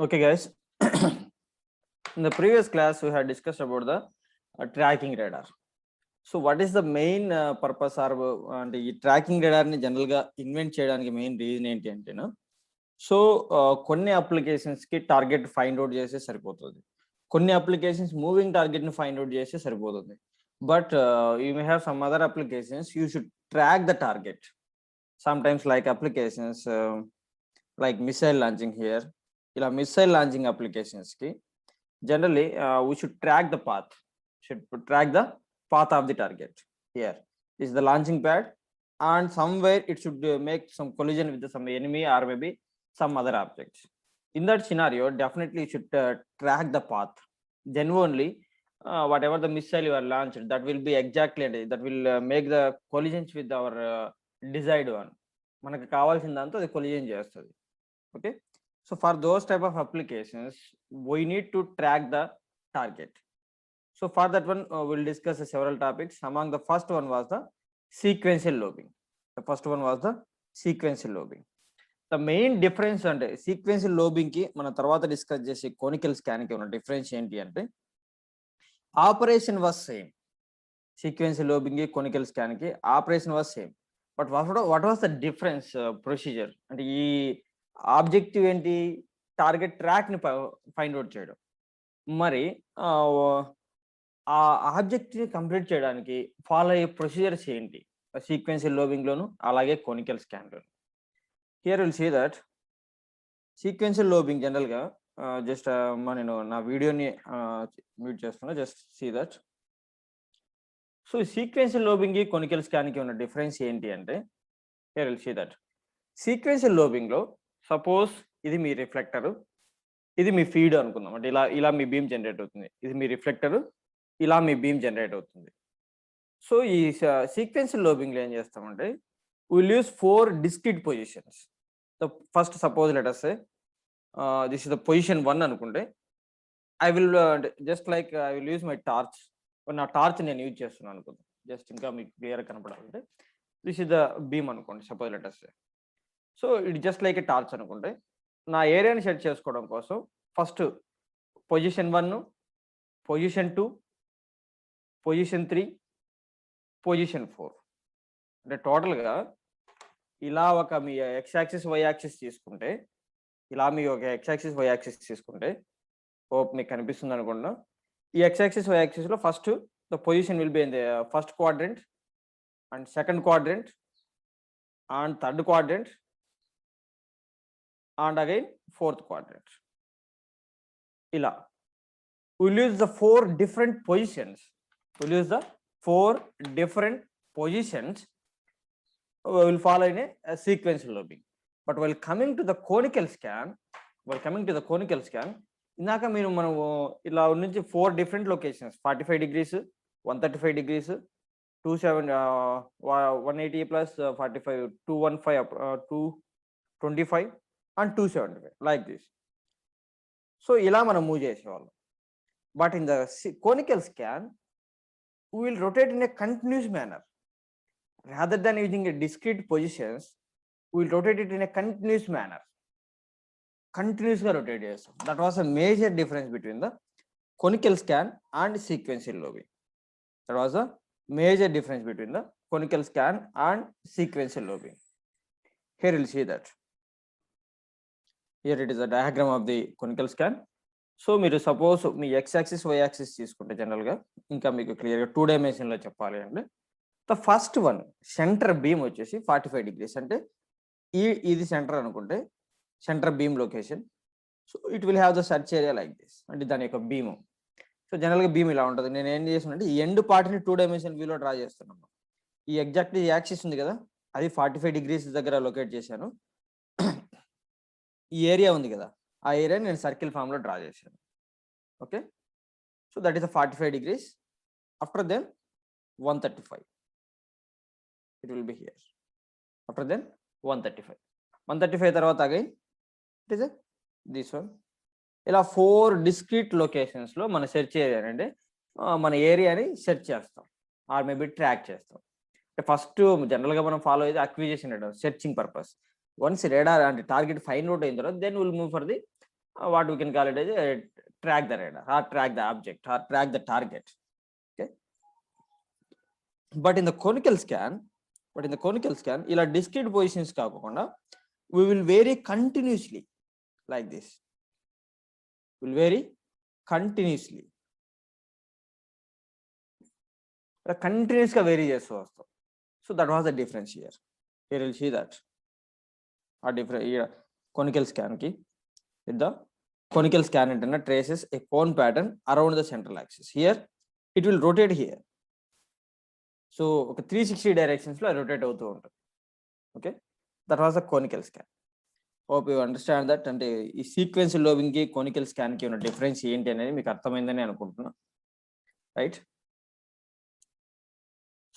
Okay, guys. In the previous class, we had discussed about the tracking radar. So, what is the main purpose or and ఈ tracking ని general గా invent చేయడానికి main reason ఏంటి అంటేనా so కొన్ని applications కి target find out చేస్తే సరిపోతుంది. కొన్ని అప్లికేషన్స్ మూవింగ్ టార్గెట్ ని ఫైండ్ అవుట్ చేస్తే సరిపోతుంది. But you may have some other applications you should track the target. Some times like applications like missile launching here, ఇలా మిసైల్ లాంచింగ్ అప్లికేషన్స్ కి generally we should track the path of the target. Here is the launching pad, and somewhere it should make some collision with some enemy or maybe some other objects. In that scenario, definitely you should track the path. Then only whatever the missile you are launched, that will be exactly that will make the collisions with our desired one. మనకు కావాల్సిన దాంతో అది collision చేస్తుంది. Okay. So for those type of applications, we need to track the target. So for that one, we'll discuss several topics. Among the first one was the sequential lobing. The first one was the sequential lobing. The main difference and sequential lobing ki mana tarvata discuss chese conical scan ki una difference enti ante operation was same. Sequential lobing ki conical scan ki operation was same. But what was the difference procedure? And ee objective ఏంటి? Target ట్రాక్ని find out చేయడం. మరి ఆ ఆబ్జెక్ట్ని complete చేయడానికి follow అయ్యే procedures ఏంటి sequential లోబింగ్లోను అలాగే కోనికల్ స్కాన్లోను? Here will see that sequential lobing జనరల్గా జస్ట్ నేను నా వీడియోని మ్యూట్ చేస్తున్నా, just see that. So sequential లోబింగ్కి కోనికల్ స్కాన్కి ఉన్న డిఫరెన్స్ ఏంటి అంటే here will see that sequential లోబింగ్లో సపోజ్ ఇది మీ రిఫ్లెక్టరు, ఇది మీ ఫీడ్ అనుకుందాం. అంటే ఇలా మీ బీమ్ జనరేట్ అవుతుంది. ఇది మీ రిఫ్లెక్టరు, ఇలా మీ బీమ్ జనరేట్ అవుతుంది. సో ఈ సీక్వెన్షియల్ లోబింగ్లో ఏం చేస్తామంటే will use 4 discrete positions. First suppose let us say this is the position 1 అనుకుంటే I will just like I will use my torch. నా టార్చ్ నేను యూజ్ చేస్తున్నాను అనుకుందాం, జస్ట్ ఇంకా మీకు క్లియర్గా కనపడాలంటే. దిస్ ఇస్ ద బీమ్ అనుకోండి, suppose let us say. So it just like A torch అనుకుంటే నా ఏరియాని సెట్ చేసుకోవడం కోసం first position 1, position 2, position 3, position 4 అంటే టోటల్గా ఇలా ఒక మీ ఎక్స్ యాక్సిస్ వై యాక్సిస్ తీసుకుంటే, ఇలా మీ ఒక ఎక్స్ యాక్సిస్ వై యాక్సిస్ తీసుకుంటే హోప్ మీకు కనిపిస్తుంది అనుకుంటున్నా. ఈ ఎక్స్ యాక్సిస్ వై యాక్సిస్లో first the position will be in the first quadrant and second quadrant and third quadrant and again fourth quadrant. Ila we'll use the 4 different positions. We'll use the 4 different positions. We will follow in a sequential lobing. But while coming to the conical scan, ఇందాక మీరు మనం ఇలా నుంచి 4 different locations, 45 degrees, 135 degrees, 180 plus 45, 215, 225 and 275 like this. So ఇలా మనం move చేసేవాళ్ళం. But in the conical scan we will rotate in a continuous manner rather than using a discrete positions. We will rotate it in a continuous manner. కంటిన్యూస్గా rotate చేస్తాం. That was a major difference between the conical scan and sequential lobing. That was a major difference between the conical scan and sequential lobing. Here will see that. Here it is a diagram of the conical scan. So మీరు suppose మీ X axis Y axis తీసుకుంటే జనరల్గా ఇంకా మీకు క్లియర్గా 2 డైమెన్షన్లో చెప్పాలి అంటే the first one centre beam వచ్చేసి 45 degrees అంటే ఇది సెంటర్ అనుకుంటే centre beam location. So it will have the search area like this, అంటే దాని యొక్క బీము. సో జనరల్గా బీమ్ ఇలా ఉంటుంది. నేను ఏం చేస్తున్నానంటే ఈ ఎండ్ పార్ట్ని 2 డైమెన్షన్ వ్యూలో డ్రా చేస్తున్నాను. ఈ ఎగ్జాక్ట్లీ యాక్సిస్ ఉంది కదా, అది 45 degrees దగ్గర లొకేట్ చేశాను. ఈ ఏరియా ఉంది కదా, ఆ ఏరియా నేను సర్కిల్ ఫామ్లో డ్రా చేశాను. Okay, so that is 45 degrees. After then 135 it will be here. After then 135 తర్వాత again it is this one. ఇలా 4 డిస్క్రీట్ లొకేషన్స్లో మన సెర్చ్ ఏరియా అంటే మన ఏరియాని సెర్చ్ చేస్తాం ఆర్ మేబీ ట్రాక్ చేస్తాం. ఫస్ట్ జనరల్గా మనం ఫాలో అయ్యేది acquisition searching purpose. Once radar and target find out అయిన తర్వాత then we'll move for the what we can call it as a track the radar or track the object or track the target. Okay, but in the conical scan ఇలా discrete positions కాకుండా we will vary continuously like this, will vary continuously, continuous గా vary చేస్తూ వస్తాం. So that was the difference here. Here you'll see that a different here conical scan ki with the conical scan antenna traces a cone pattern around the central axis. Here it will rotate here. So okay, 360 directions lo rotate avutu untundi. Okay, that was the conical scan. Hope you understand that. అంటే ఈ sequential లోబింగ్ కి conical scan కి ఉన్న difference ఏంటి అనేది మీకు అర్థమైందని అనుకుంటున్నా, right?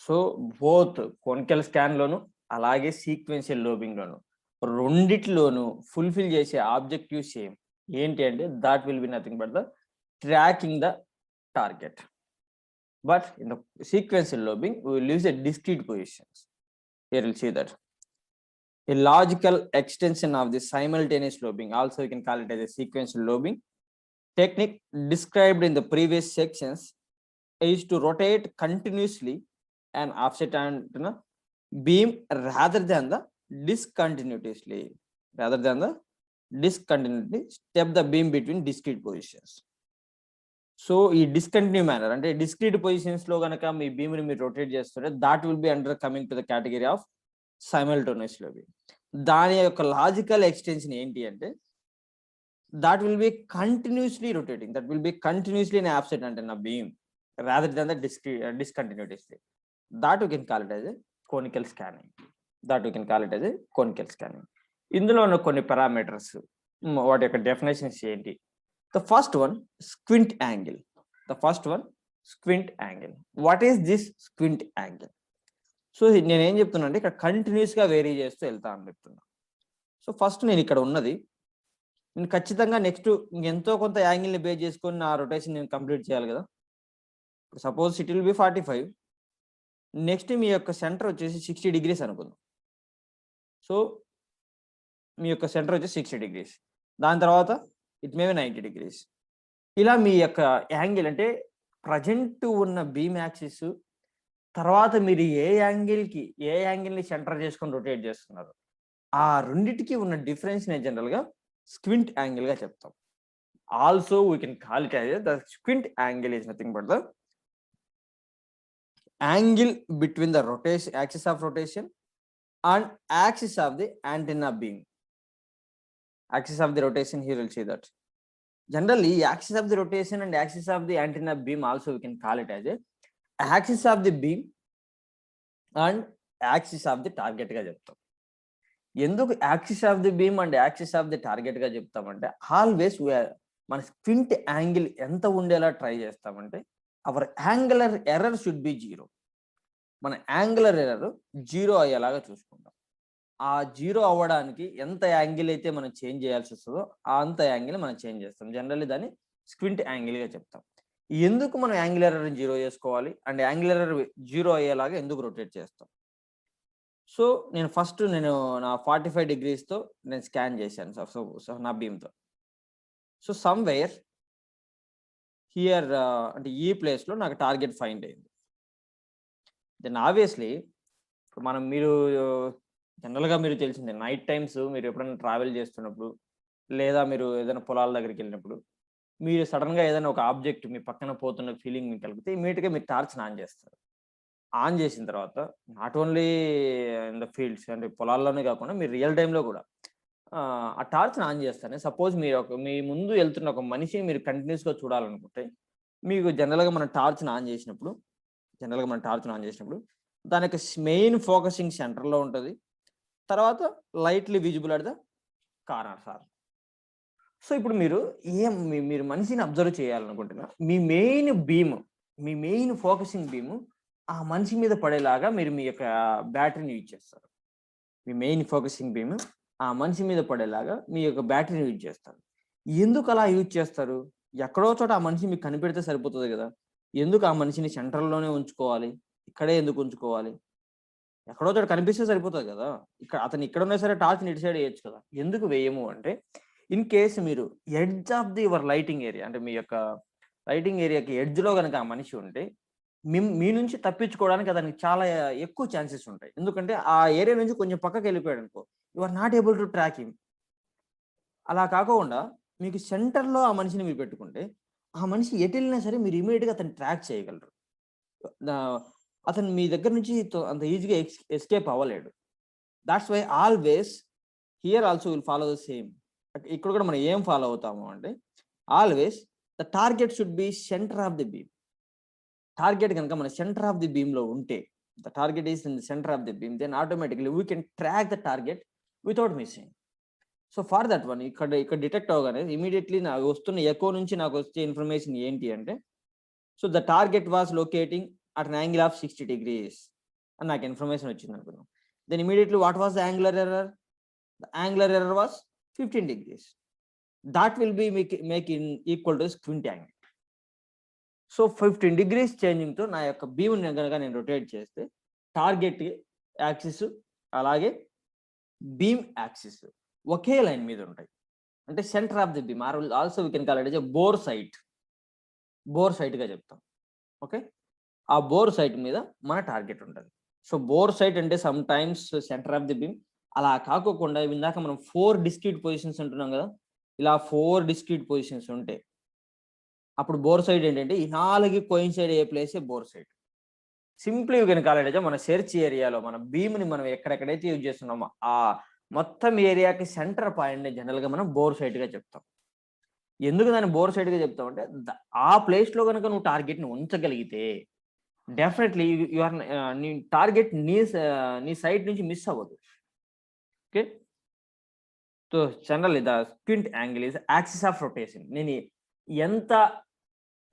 So both conical scan లోను అలాగే సీక్వెన్షియల్ లోబింగ్ లోను రెండిట్లోనూ ఫుల్ఫిల్ చేసే ఆబ్జెక్టివ్ సేమ్. ఏంటి అంటే that will be nothing but the tracking the target. But in the sequential lobing, we will use a discrete positions. Here we'll see that. A logical extension of the simultaneous lobing, also you can call it as a sequential lobing technique described in the previous sections, is to rotate continuously an offset antenna beam rather than discontinuously step the beam between discrete positions. So ఈ discontinue manner అంటే discrete positions లో కనుక మీ beam ని మీరు rotate చేస్తుంటే that will be under coming to the category of simultaneous lobing. దాని యొక్క లాజికల్ ఎక్స్టెన్షన్ ఏంటి అంటే that will be continuously rotating, that will be continuously in offset antenna beam rather than the discontinuity. That you can call it as a conical scanning. ఇందులో ఉన్న కొన్ని parameters, వాటి యొక్క definitions ఏంటి? The first one, squint angle. What is this squint angle? So నేను ఏం చెప్తున్నా అంటే ఇక్కడ కంటిన్యూస్ గా వేరీ చేస్తూ వెళ్తా అని చెప్తున్నా. సో ఫస్ట్ నేను ఇక్కడ ఉన్నది నేను ఖచ్చితంగా నెక్స్ట్ ఎంతో కొంత యాంగిల్ని బేస్ చేసుకొని నా రొటేషన్ నేను కంప్లీట్ చేయాలి కదా. Suppose it will be 45, next మీ యొక్క సెంటర్ వచ్చేసి 60 degrees అనుకుందాం. సో మీ యొక్క సెంటర్ వచ్చేసి 60 degrees, దాని తర్వాత ఇట్ మే బి 90 degrees. ఇలా మీ యొక్క యాంగిల్ అంటే ప్రజెంట్ ఉన్న బీమ్ యాక్సిస్ తర్వాత మీరు ఏ యాంగిల్ని సెంటర్ చేసుకొని రొటేట్ చేస్తున్నారు, ఆ రెండిటికి ఉన్న డిఫరెన్స్ ని జనరల్ గా స్క్వింట్ యాంగిల్ గా చెప్తాం. Also we can call it as the squint angle is nothing but the angle between the rotation axis of rotation and axis of the antenna beam. Axis of the rotation, here we'll see that. Generally, axis of the rotation and axis of the antenna beam also we can call it as a axis of the beam and axis of the target గా చెప్తాం. ఎందుకు axis of the beam and axis of the target గా చెప్తామంటే always మన squint angle ఎంత ఉండేలా try చేస్తామంటే our angular error should be 0. మన యాంగులర్ ఎర్రర్ 0 అయ్యేలాగా చూసుకుంటాం. ఆ 0 అవ్వడానికి ఎంత యాంగిల్ అయితే మనం చేంజ్ చేయాల్సి వస్తుందో అంత యాంగిల్ మనం చేంజ్ చేస్తాం. జనరల్లీ దాన్ని స్క్వింట్ యాంగిల్ గా చెప్తాం. ఎందుకు మనం యాంగులర్ ఎర్రర్ 0 చేసుకోవాలి అండ్ యాంగులర్ ఎర్రర్ 0 అయ్యేలాగా ఎందుకు రొటేట్ చేస్తాం? సో నేను ఫస్ట్ నా 45 degrees తో నేను స్కాన్ చేశాను సో నా బీమ్తో. సో సమ్వేర్ హియర్ అంటే ఈ ప్లేస్ లో నాకు టార్గెట్ ఫైండ్ అయింది. దెన్ ఆబ్వియస్లీ మీరు జనరల్గా మీరు తెలిసిందే, నైట్ టైమ్స్ మీరు ఎప్పుడైనా ట్రావెల్ చేస్తున్నప్పుడు లేదా మీరు ఏదైనా పొలాల దగ్గరికి వెళ్ళినప్పుడు మీరు సడన్గా ఏదైనా ఒక ఆబ్జెక్ట్ మీ పక్కన పోతున్న ఫీలింగ్ మీకు కలిగితే ఇమీడియట్గా మీరు టార్చ్ని ఆన్ చేస్తారు. ఆన్ చేసిన తర్వాత not only in the fields అంటే పొలాల్లోనే కాకుండా మీరు రియల్ టైంలో కూడా ఆ టార్చ్ని ఆన్ చేస్తారు. సపోజ్ మీరు మీ ముందు వెళ్తున్న ఒక మనిషిని మీరు కంటిన్యూస్గా చూడాలనుకుంటే మీకు జనరల్గా మన టార్చ్ని ఆన్ చేసినప్పుడు దాని యొక్క మెయిన్ ఫోకసింగ్ సెంటర్లో ఉంటుంది, తర్వాత lightly visible at the corners are. So ఇప్పుడు మీరు మనిషిని అబ్జర్వ్ చేయాలనుకుంటున్నా మీ మెయిన్ ఫోకసింగ్ బీమ్ ఆ మనిషి మీద పడేలాగా మీరు మీ యొక్క బ్యాటరీని యూజ్ చేస్తారు. మీ మెయిన్ ఫోకసింగ్ బీమ్ ఆ మనిషి మీద పడేలాగా మీ యొక్క బ్యాటరీని యూజ్ చేస్తారు. ఎందుకు అలా యూజ్ చేస్తారు? ఎక్కడో చోట ఆ మనిషి మీకు కనిపెడితే సరిపోతుంది కదా. ఎందుకు ఆ మనిషిని సెంటర్లోనే ఉంచుకోవాలి? ఇక్కడే ఎందుకు ఉంచుకోవాలి? ఎక్కడో చోట కనిపిస్తే సరిపోతుంది కదా. అతను ఇక్కడ ఉన్నా సరే టార్చ్ ఇటు సైడ్ వేయచ్చు కదా. ఎందుకు వేయము అంటే ఇన్ కేస్ మీరు edge of the your lighting area, అంటే మీ యొక్క లైటింగ్ ఏరియాకి ఎడ్జ్లో కనుక ఆ మనిషి ఉంటే మీ నుంచి తప్పించుకోవడానికి అతనికి చాలా ఎక్కువ ఛాన్సెస్ ఉంటాయి. ఎందుకంటే ఆ ఏరియా నుంచి కొంచెం పక్కకి వెళ్ళిపోయాడు అనుకో, you are not able to track him. అలా కాకుండా మీకు సెంటర్లో ఆ మనిషిని మీరు పెట్టుకుంటే ఆ మనిషి ఎటు వెళ్ళినా సరే మీరు ఇమీడియట్గా అతన్ని ట్రాక్ చేయగలరు. అతను మీ దగ్గర నుంచి అంత ఈజీగా ఎస్కేప్ అవ్వలేడు. That's why always here also will follow the same. ఇక్కడ కూడా మనం ఏం ఫాలో అవుతాము అంటే, always the target should be centre of the beam. Target కనుక మన సెంటర్ ఆఫ్ ది బీమ్ లో ఉంటే, the target is in the centre of the beam, then automatically we can track the target without missing. So for that one ఇక్కడ detect అవగానే immediately నాకు వస్తున్న echo నుంచి నాకు వచ్చే ఇన్ఫర్మేషన్ ఏంటి అంటే, so the target was locating at an angle of 60 degrees అని నాకు ఇన్ఫర్మేషన్ వచ్చింది అనుకున్నాం. Then immediately what was the angular error? The angular error was 15 degrees. That will be making equal to squint angle. So 15 degrees changing తో నా యొక్క beam కనుక నేను rotate చేస్తే టార్గెట్ యాక్సిస్ అలాగే బీమ్ యాక్సిస్ ఒకే లైన్ మీద ఉంటాయి. అంటే centre of the beam also we can call it a bore sight. Bore sight గా చెప్తాం. ఓకే, ఆ బోర్ సైట్ మీద మన టార్గెట్ ఉంటుంది. సో బోర్ సైట్ అంటే some times centre of the beam. అలా కాకోకుండా ఇందాక మనం 4 డిస్క్రీట్ పొజిషన్స్ అంటున్నాం కదా, ఇలా 4 డిస్క్రీట్ పొజిషన్స్ ఉంటే అప్పుడు బోర్ సైడ్ ఏంటంటే ఈ 4 కోయిన్సైడ్ అయ్యే ప్లేసే boresight. Simply you can call it మన సెర్చ్ ఏరియాలో మన బీమ్ని మనం ఎక్కడెక్కడైతే యూజ్ చేస్తున్నామో ఆ మొత్తం ఏరియాకి సెంటర్ పాయింట్ని జనరల్గా మనం బోర్ సైడ్ గా చెప్తాం. ఎందుకు దాన్ని బోర్ సైడ్ గా చెప్తాం అంటే, ఆ ప్లేస్ లో కనుక నువ్వు టార్గెట్ని ఉంచగలిగితే డెఫినెట్లీ యూఆర్ నీ టార్గెట్ నీ సైడ్ నుంచి మిస్ అవ్వదు. Okay, so generally the squint angle is axis of rotation. నేను ఎంత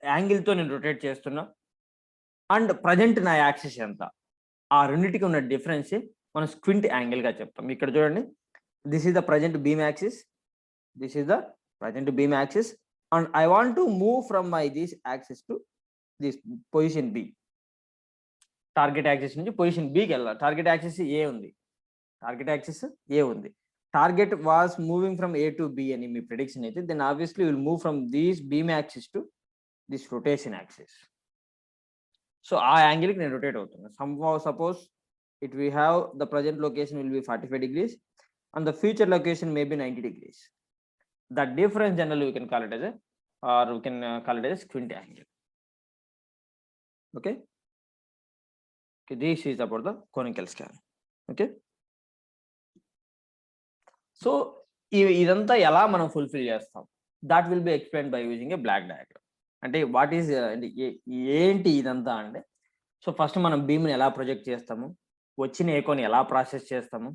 యాంగిల్తో నేను రొటేట్ చేస్తున్నా అండ్ ప్రజెంట్ నా యాక్సిస్ ఎంత, ఆ రెండింటికి ఉన్న డిఫరెన్స్ మనం స్క్వింట్ యాంగిల్ గా చెప్తాం. ఇక్కడ చూడండి, this is the present beam axis, this is the present beam axis, and I want to move from my this axis to this position B. Target axis నుంచి పొజిషన్ బికి వెళ్ళాలి. Target axis A ఉంది, target axis A ఉంది. Target was moving from A to B అని మీ prediction అయితే, then obviously will move from this beam axis to this rotation axis. So ఆ యాంగిల్కి నేను రొటేట్ అవుతున్నా. Suppose it we have the present location will be 45 degrees and the future location may be 90 degrees. The difference generally we can call it as a, or we can call it as a squint angle. Okay, this is about the conical scan. Okay, so ఇదంతా ఎలా మనం fulfil చేస్తాం, that will be explain by using a block diagram. అంటే what is ఏంటి ఇదంతా అంటే, so first మనం బీమ్ని ఎలా ప్రొజెక్ట్ చేస్తాము, వచ్చిన ఏకోని ఎలా ప్రాసెస్ చేస్తాము,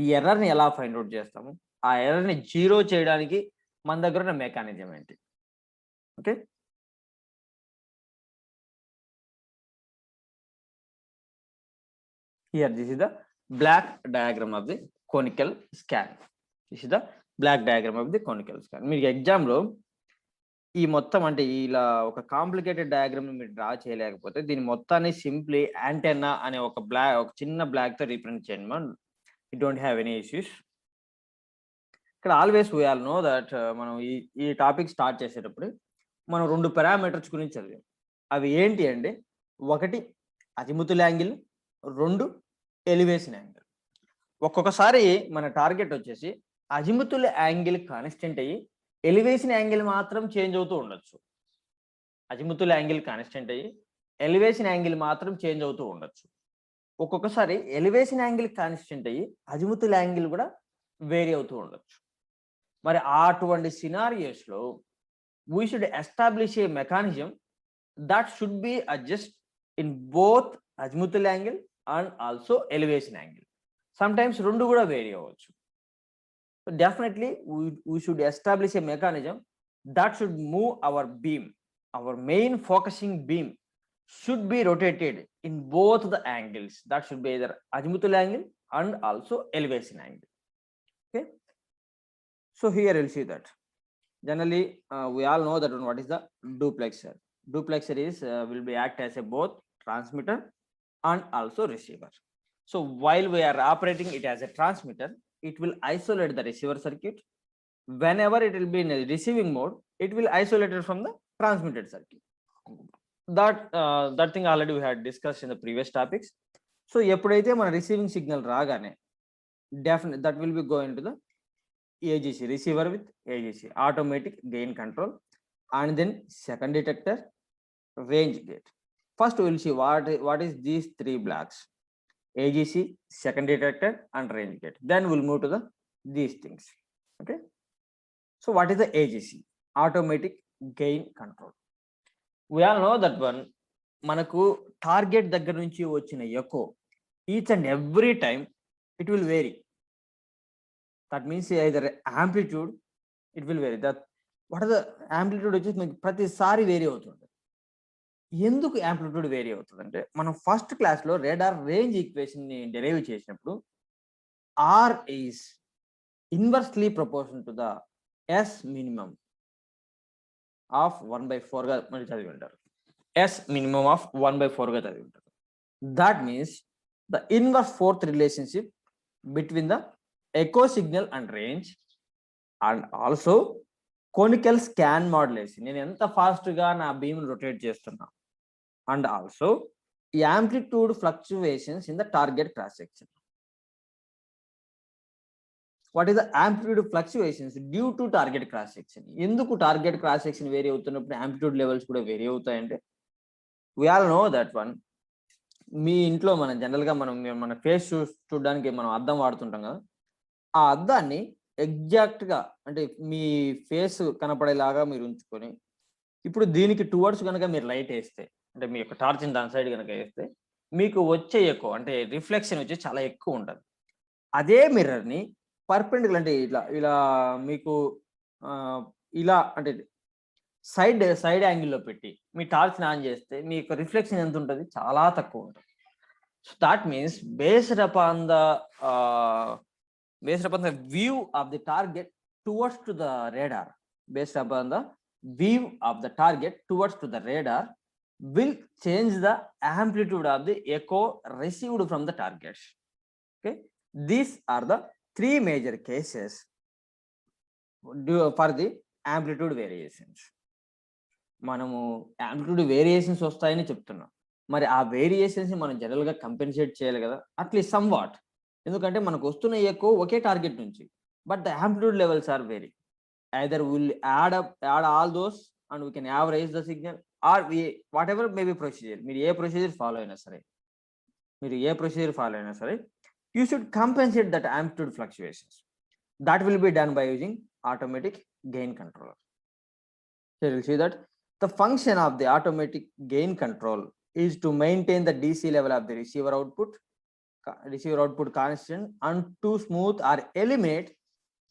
ఈ ఎర్రర్ని ఎలా ఫైండ్ అవుట్ చేస్తాము, ఆ ఎర్రర్ని జీరో చేయడానికి మన దగ్గర ఉన్న మెకానిజం ఏంటి. Okay, here this is the block diagram of the conical scan. This is the block diagram of the conical scan. మీకు ఎగ్జామ్లో ఈ మొత్తం అంటే ఇలా ఒక కాంప్లికేటెడ్ డయాగ్రామ్ మీరు డ్రా చేయలేకపోతే దీని మొత్తాన్ని సింప్లీ యాంటెన్నా అనే ఒక చిన్న బ్లాక్ తో రిప్రజెంట్ చేయండి. మనం you don't have any issues. ఇక్కడ always we all know that మనం ఈ టాపిక్ స్టార్ట్ చేసేటప్పుడు మనం 2 పారామీటర్స్ గురించి చదివాం. అవి ఏంటి అంటే, 1 అజిముతుల్ యాంగిల్, 2 ఎలివేషన్ యాంగిల్. ఒక్కొక్కసారి మన టార్గెట్ వచ్చేసి అజిముతుల్ యాంగిల్ కాన్స్టెంట్ అయ్యి ఎలివేషన్ యాంగిల్ మాత్రం చేంజ్ అవుతూ ఉండొచ్చు. అజిముతుల్ యాంగిల్ కాన్స్టెంట్ అయ్యి ఎలివేషన్ యాంగిల్ మాత్రం చేంజ్ అవుతూ ఉండొచ్చు. ఒక్కొక్కసారి ఎలివేషన్ యాంగిల్ కాన్స్టెంట్ అయ్యి అజిముతుల్ యాంగిల్ కూడా వేరీ అవుతూ ఉండొచ్చు. మరి అటువంటి సినారియోస్లో we should establish a mechanism that should be adjust in both azimuthal angle and also elevation angle. Sometimes 2 కూడా వేరీ అవ్వచ్చు. Definitely we should establish a mechanism that should move our beam, our main focusing beam should be rotated in both the angles. That should be either azimuthal angle and also elevation angle. Okay, so here you'll see that generally we all know that what is the duplexer. Duplexer is will be act as a both transmitter and also receiver. So while we are operating it as a transmitter, it will isolate the receiver circuit whenever it will be in a receiving mode, it will isolate it from the transmitted circuit. That thing already we had discussed in the previous topics. So ఎప్పుడైతే మన receiving signal రాగానే definitely that will be going to the AGC, receiver with AGC, automatic gain control, and then second detector, range gate. First we will see what is these three blocks: AGC, second detector, and range gate. Then we'll move to these things. Okay, so what is the AGC? Automatic gain control. We all know that one. మనకు target దగ్గర నుంచి వచ్చిన echo each and every time it will vary. That means either amplitude, it will vary. That what are the amplitude వచ్చేసి మీకు ప్రతిసారి vary అవుతుంది. ఎందుకు amplitude vary అవుతుంది అంటే మనం ఫస్ట్ క్లాస్లో రేడార్ రేంజ్ ఈక్వేషన్ని డెరైవ్ చేసినప్పుడు R is inversely proportion to the S minimum of 1/4 గా మరి చదివి ఉంటారు. ఎస్ మినిమం ఆఫ్ 1/4 గా చదివి ఉంటారు. That means the inverse fourth relationship between the echo signal and range and also conical scan modulation. నేను ఎంత ఫాస్ట్గా నా బీమ్ రొటేట్ చేస్తున్నా, and also amplitude fluctuations in the target cross section. What is the amplitude fluctuations due to target cross section. ఎందుకు target cross section vary అవుతున్నప్పుడు amplitude levels కూడా vary అవుతాయంటే we all know that one. మీ ఇంట్లో మనం జనరల్గా మన face చూడడానికి మనం అద్దం వాడుతుంటాం కదా, ఆ అద్దాన్ని ఎగ్జాక్ట్గా అంటే మీ ఫేస్ కనపడేలాగా మీరు ఉంచుకొని ఇప్పుడు దీనికి టువర్డ్స్ కనుక మీరు లైట్ వేస్తే, అంటే మీ యొక్క టార్చ్ని దాని సైడ్ కనుక వేస్తే మీకు వచ్చే ఎక్కువ అంటే రిఫ్లెక్షన్ వచ్చి చాలా ఎక్కువ ఉంటుంది. అదే మిర్రర్ని పర్పెండికులర్ అంటే ఇలా మీకు ఇలా అంటే సైడ్ యాంగిల్లో పెట్టి మీ టార్చ్ని ఆన్ చేస్తే మీ యొక్క రిఫ్లెక్షన్ ఎంత ఉంటుంది? చాలా తక్కువ ఉంటుంది. So that means based upon the view of the target towards to the radar, based upon the view of the target towards to the radar will change the amplitude of the echo received from the targets. Okay, these are the three major cases for the amplitude variations. మనము amplitude variations వస్తాయని చెప్తున్నాం. మరి ఆ variations మనం జనరల్గా compensate చేయాలి కదా, at least some what. ఎందుకంటే మనకు వస్తున్న ఎక్కువ ఒకే టార్గెట్ నుంచి, but the amplitude levels are vary. either we'll add all those and we can average the signal, or we whatever may be procedure, మీరు ఏ ప్రొసీజర్ ఫాలో అయినా సరే you should compensate that amplitude fluctuations. That will be done by using automatic gain controller. So you'll see that the function of the automatic gain control is to maintain the DC level of the receiver output constant and to smooth or eliminate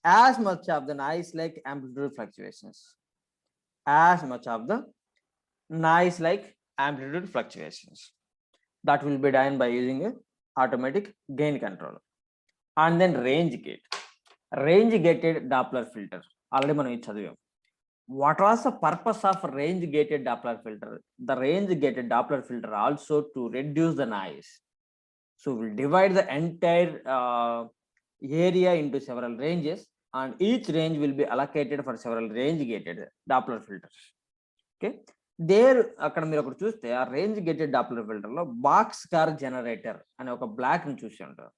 as much of the noise like amplitude fluctuations. That will be done by using a automatic gain controller. And then range gated Doppler filter. Already మనం చదివాం. What was the purpose of range gated Doppler filter? The range gated Doppler filter also to reduce the noise. So we'll divide the entire area into several ranges, and each range will be allocated for several range gated Doppler filters. Okay, there అక్కడ మీరు ఒకటి చూస్తే ఆ range gated Doppler filter లో box car generator అనే ఒక black ని చూసి ఉంటారు.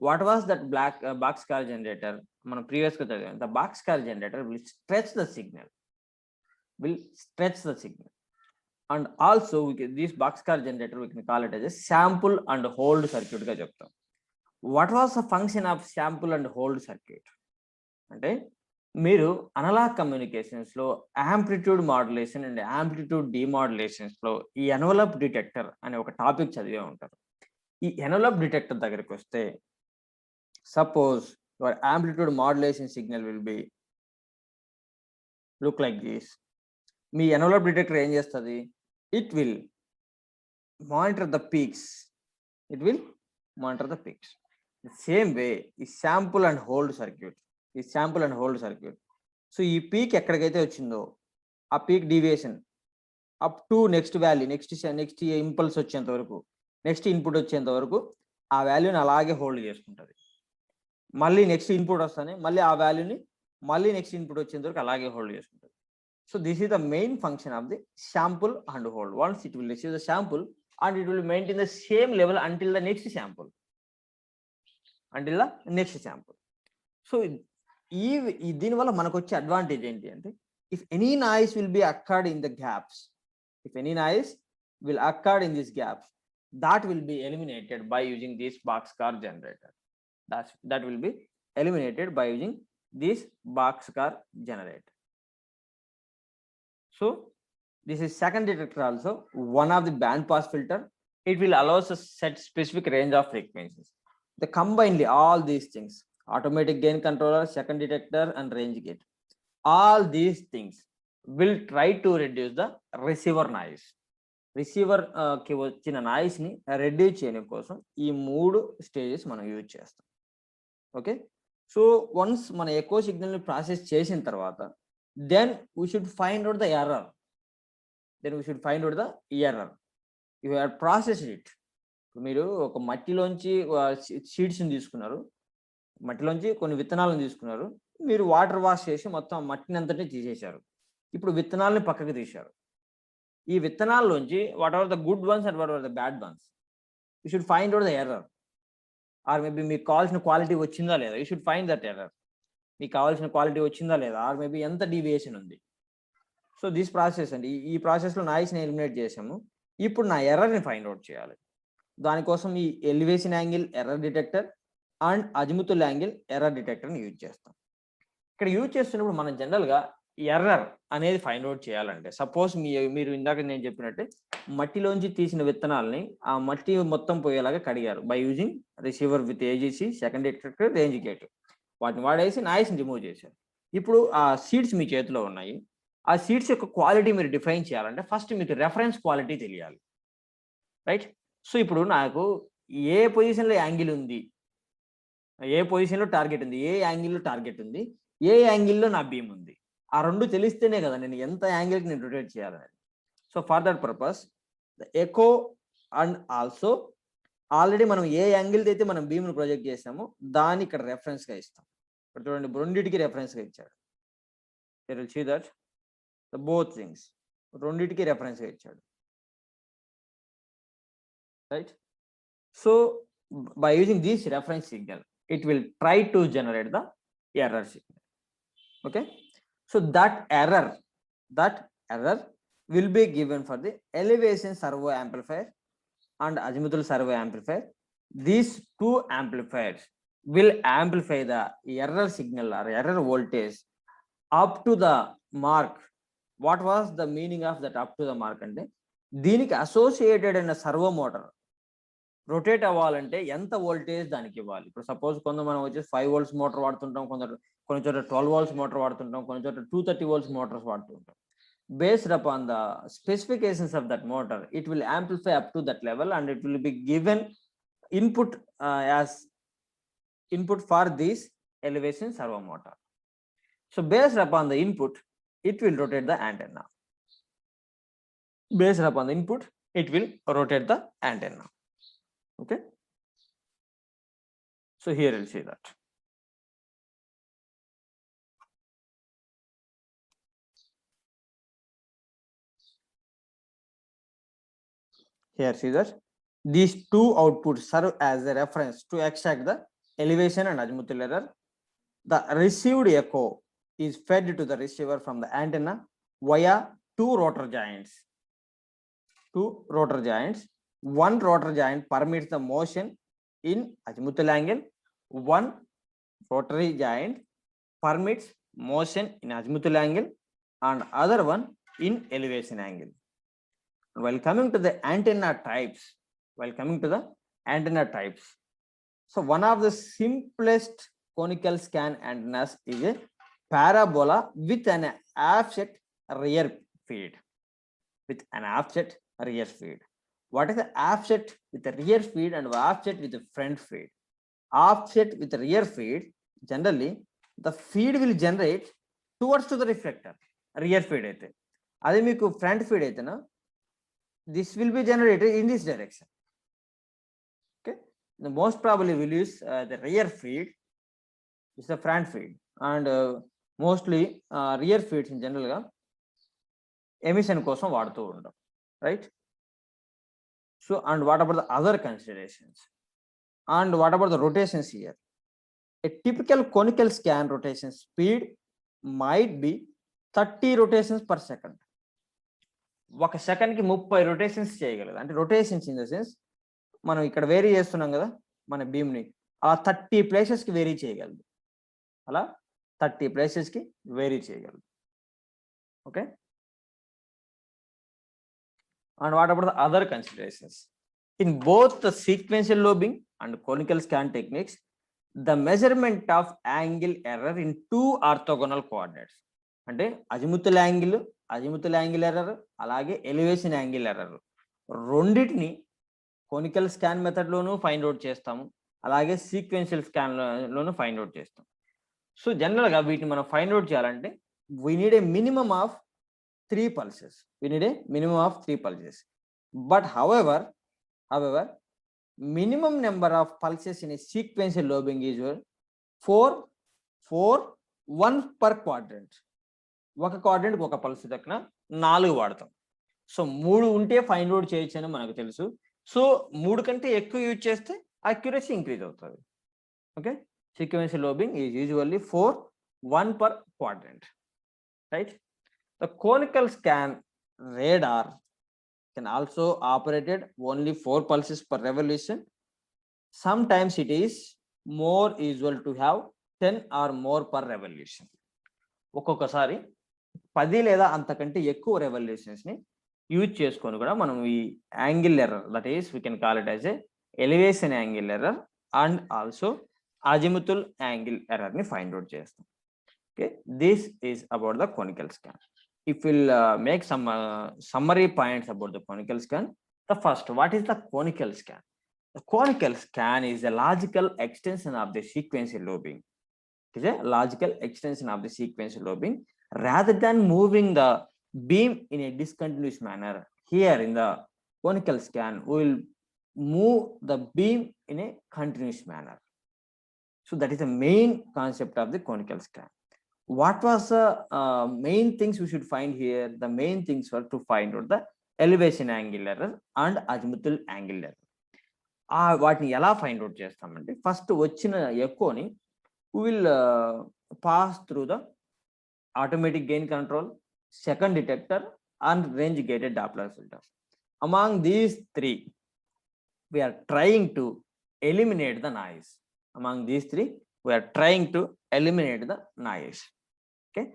What was that box car generator? మనం ప్రీవియస్ గా చదివాం. The box car generator will stretch the signal and also this box car generator we can call it as a sample and hold circuit ga cheptam. What was the function of sample and hold circuit? అంటే మీరు analogue communications లో amplitude modulation and amplitude డిమాడ్యులేషన్స్ లో ఈ envelope detector అనే ఒక topic చదివే ఉంటారు. ఈ ఎన్వలప్ డిటెక్టర్ దగ్గరికి వస్తే suppose your amplitude modulation signal will be look like this. మీ ఎన్వలప్ డిటెక్టర్ ఏం చేస్తుంది? It will monitor the peaks. Same way ఈ sample and hold circuit. So ఈ పీక్ ఎక్కడికైతే వచ్చిందో ఆ peak deviation up to next value, next impulse వచ్చేంత వరకు, నెక్స్ట్ ఇన్పుట్ వచ్చేంత వరకు ఆ వాల్యూని అలాగే హోల్డ్ చేసుకుంటుంది. మళ్ళీ నెక్స్ట్ ఇన్పుట్ వస్తానే మళ్ళీ ఆ వాల్యూని మళ్ళీ నెక్స్ట్ ఇన్పుట్ వచ్చేంత వరకు అలాగే హోల్డ్ చేసుకుంటుంది. So this is the main function of the sample and hold. Once it will receive the sample and it will maintain the same level until the next sample. So దీనివల్ల మనకు వచ్చే advantage ఏంటి అంటే, if any noise will be occurred in the gaps, that will be eliminated by using this boxcar generator. That will be eliminated by using this boxcar generator. So this is second detector also, one of the band pass filter. It will allow us to set specific range of frequencies. The combinedly all these things, automatic gain controller, second detector and range gate, all these things will try to reduce the receiver noise. Receiver కి వచ్చిన noise ని reduce చేయడం కోసం ఈ 3 stages మనం use చేస్తాం. Okay, so once మన echo signal ని ప్రాసెస్ చేసిన తర్వాత then we should find out the error. You have processed it. మీరు ఒక మట్టిలోంచి సీడ్స్ ని తీసుకున్నారు, మట్టిలోంచి కొన్ని విత్తనాలను తీసుకున్నారు, మీరు వాటర్ వాష్ చేసి మొత్తం మట్టిని అంతటి తీసేశారు. ఇప్పుడు విత్తనాలని పక్కకి తీశారు. ఈ విత్తనాల్లోంచి what are the good ones and what are the bad ones, you should find out the error. Or maybe మీకు కావాల్సిన క్వాలిటీ వచ్చిందా లేదా, you should find that error. మీకు కావాల్సిన క్వాలిటీ వచ్చిందా లేదా, ఆర్ మేబీ ఎంత డీవియేషన్ ఉంది. సో దిస్ ప్రాసెస్ అండి, ఈ ప్రాసెస్లో నాయిస్ని ఎలిమినేట్ చేసాము. ఇప్పుడు నా ఎర్రర్ని ఫైండ్ అవుట్ చేయాలి. దానికోసం ఈ elevation angle error detector and azimuthal angle error డిటెక్టర్ని యూజ్ చేస్తాం. ఇక్కడ యూజ్ చేస్తున్నప్పుడు మనం జనరల్గా ఎర్రర్ అనేది ఫైండ్ అవుట్ చేయాలంటే, సపోజ్ మీరు ఇందాక నేను చెప్పినట్టే మట్టిలోంచి తీసిన విత్తనాలని ఆ మట్టి మొత్తం పోయేలాగా కడిగారు by using receiver with AGC, second detector, range gate. వాటిని వాడేసి నాయిస్ని రిమూవ్ చేశారు. ఇప్పుడు ఆ సీడ్స్ మీ చేతిలో ఉన్నాయి. ఆ సీడ్స్ యొక్క క్వాలిటీ మీరు డిఫైన్ చేయాలంటే ఫస్ట్ మీకు రెఫరెన్స్ క్వాలిటీ తెలియాలి, రైట్? సో ఇప్పుడు నాకు ఏ పొజిషన్లో యాంగిల్ ఉంది, ఏ పొజిషన్లో టార్గెట్ ఉంది, ఏ యాంగిల్లో టార్గెట్ ఉంది, ఏ యాంగిల్లో నా బీమ్ ఉంది, ఆ 2 తెలిస్తేనే కదా నేను ఎంత యాంగిల్కి నేను రొటేట్ చేయాలనేది. So for that purpose the echo and also already మనం ఏ యాంగిల్ అయితే మనం బీమ్ను ప్రొజెక్ట్ చేసామో దాన్ని ఇక్కడ రెఫరెన్స్గా ఇస్తాం. ఇక్కడ చూడండి, రెండింటికి రెఫరెన్స్గా ఇచ్చాడు. You will see that the both things రెండింటికి రెఫరెన్స్గా ఇచ్చాడు, right? So by using this reference signal it will try to generate the error signal. Okay, so that error will be given for the elevation servo amplifier and azimuthal servo amplifier. These 2 amplifiers will amplify the error signal or error voltage up to the mark. What was the meaning of that up to the mark అంటే, దీనికి associated అయిన servo motor rotate అవ్వాలంటే ఎంత voltage దానికి ఇవ్వాలి. ఇప్పుడు suppose మనం వచ్చేసి 5 volts మోటార్ వాడుతుంటాం, కొన్ని చోట్ల 12 volts మోటార్ వాడుతుంటాం, కొన్ని చోట్ల 230 volts మోటార్స్ వాడుతుంటాం. Based upon the specifications of that motor, it will amplify up to that level and it will be given input as input for this elevation servo motor. So based upon the input, it will rotate the antenna. Based upon the input, it will rotate the antenna. Okay, so here we'll see that. Here see that these 2 outputs serve as a reference to extract the elevation and azimuthal error. The received echo is fed to the receiver from the antenna via 2 rotor joints. One rotor joint permits the motion in azimuthal angle, one rotary joint permits motion in azimuthal angle and other one in elevation angle. While coming to the antenna types, so one of the simplest conical scan antennas is a parabola with an offset rear feed. What is the offset with the rear feed and offset with the front feed? Offset with the rear feed, generally the feed will generate towards to the reflector. Rear feed అయితే, అదే మీకు front feed అయితేనా this will be generated in this direction. Okay, the most probably will use the rear feed is the front feed and mostly rear feeds జనరల్గా emission కోసం వాడుతూ ఉంటాం, right? So and what about the other considerations and what about the rotations here? A typical conical scan rotation speed might be 30 rotations per second. ఒక సెకండ్కి 30 rotations చేయగలదు. అంటే rotations in the sense మనం ఇక్కడ vary చేస్తున్నాం కదా మన బీమ్ని, అలా 30 ప్లేసెస్కి వేరీ చేయగలదు. అలా 30 ప్లేసెస్కి వేరీ చేయగలదు. Okay, and what about the other considerations? In both the sequential lobing and conical scan techniques, the measurement of angle error in two orthogonal coordinates, అంటే అజిముతల్ యాంగిల్ ఎర్రర్ అలాగే ఎలివేషన్ యాంగిల్ ఎర్రర్ రెండింటిని conical scan మెథడ్లోనూ find out చేస్తాము, అలాగే sequential స్కాన్లోనూ find out చేస్తాం. So జనరల్గా వీటిని మనం find out చేయాలంటే we need a minimum of 3 pulses. But however minimum number of pulses in a sequential lobing is 4 1 per quadrant. ఒక quadrant ఒక పల్స్ దక్కన 4 వాడతాం. సో 3 ఉంటే ఫైండ్ అవుట్ చేయొచ్చు అని మనకు తెలుసు. సో 3 కంటే ఎక్కువ యూజ్ చేస్తే అక్యురసీ ఇంక్రీజ్ అవుతుంది. Okay, sequential lobing is usually 4 1 per quadrant, right? The conical scan radar can also operated only 4 pulses per revolution. Sometimes it is more usual to have 10 or more per revolution. ఒక్కొక్కసారి 10 లేదా అంతకంటే ఎక్కువ రెవల్యూషన్స్ని use చేసుకొని కూడా మనం ఈ angle error, that is we can call it as a elevation angle error and also azimuthal angle ఎర్రర్ని find out చేస్తాం. Okay, this is about the conical scan. If we'll make some summary points about the conical scan, the first, what is the conical scan? The conical scan is a logical extension of the sequential lobing. It is a logical extension of the sequential lobing. Rather than moving the beam in a discontinuous manner, here in the conical scan, we will move the beam in a continuous manner. So that is the main concept of the conical scan. What was the main things we should find here? The main things were to find out the elevation angle error and azimuthal angle error. వాటిని ఎలా find out చేస్తామంటే first వచ్చిన ఎకోని we will pass through the automatic gain control, second detector and range gated Doppler filters. Among these 3 we are trying to eliminate the noise. Okay,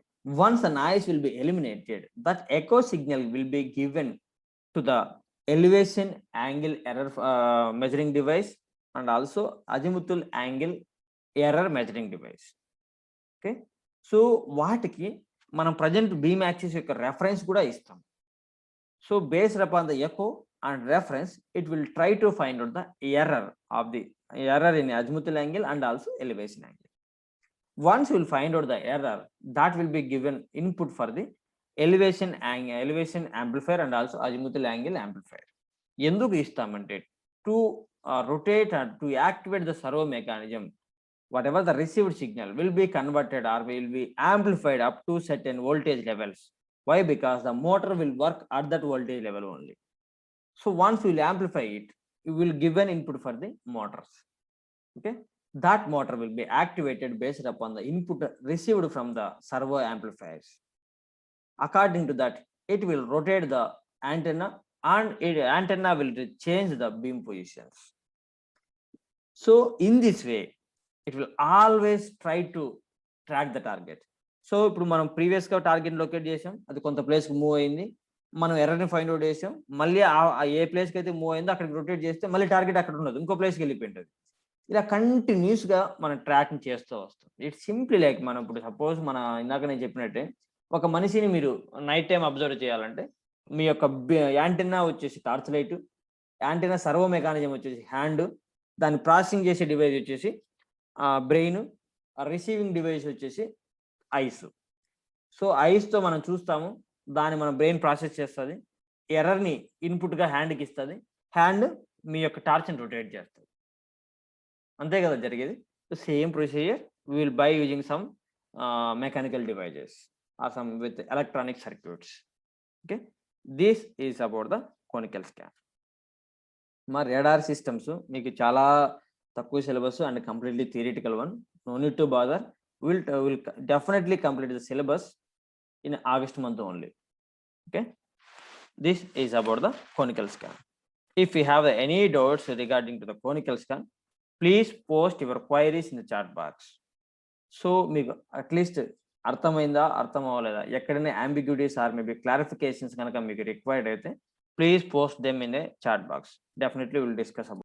once the noise will be eliminated, that echo signal will be given to the elevation angle error measuring device and also azimuthal angle error measuring device. Okay, so వాటికి మనం present beam axis యొక్క reference కూడా ఇస్తాం. So based upon the echo and reference, it will try to find out the error in azimuthal angle and also elevation angle. Once you will find out the error, that will be given input for the elevation amplifier and also azimuthal angle amplifier. ఎందుకు ఇస్తామంటే to rotate and to activate the servo mechanism, whatever the received signal will be converted or will be amplified up to certain voltage levels. Why? Because the motor will work at that voltage level only. So once you will amplify it, you will give an input for the motors. Okay, that motor will be activated based upon the input received from the servo amplifiers. According to that, it will rotate the antenna and antenna will change the beam positions. So in this way, it will always try to track the target. So ఇప్పుడు మనం ప్రీవియస్గా target locate చేసాం, అది కొంత ప్లేస్కి move అయింది, మనం ఎర్రర్ని find out చేసాం, మళ్ళీ ఏ ప్లేస్కి అయితే మూవ్ అయిందో అక్కడికి రొటేట్ చేస్తే మళ్ళీ టార్గెట్ అక్కడ ఉండదు, ఇంకో ప్లేస్కి వెళ్ళిపోయింటుంది. ఇలా కంటిన్యూస్గా మనం ట్రాకింగ్ చేస్తూ వస్తాం. ఇట్స్ సింప్లీ లైక్ మనం ఇప్పుడు సపోజ్ ఇందాక నేను చెప్పినట్టే ఒక మనిషిని మీరు నైట్ టైం అబ్జర్వ్ చేయాలంటే మీ యొక్క యాంటెన్నా వచ్చేసి torch light, antenna servo mechanism వచ్చేసి హ్యాండ్, దాన్ని ప్రాసెసింగ్ చేసే డివైస్ వచ్చేసి బ్రెయిన్, రిసీవింగ్ డివైస్ వచ్చేసి ఐస్. సో ఐస్తో మనం చూస్తాము, దాన్ని మన బ్రెయిన్ ప్రాసెస్ చేస్తుంది, ఎర్రర్ని ఇన్పుట్గా హ్యాండ్కి ఇస్తుంది, హ్యాండ్ మీ యొక్క టార్చ్ని రొటేట్ చేస్తుంది. అంతే కదా జరిగేది. Same procedure we will by using some mechanical devices or some with electronic circuits. Okay, this is about the conical scan. మా radar systems మీకు చాలా తక్కువ syllabus and completely theoretical one. No need to bother. Will definitely complete the syllabus in August month only. Okay, this is about the conical scan. If you have any doubts regarding to the conical scan, please post your queries in the chat box. So మీకు at least అర్థమైందా అర్థం అవ్వలేదా ఎక్కడైనా అంబిగ్యూటీస్ or maybe clarifications కనుక మీకు required అయితే please post them in a chat box. Definitely will discuss about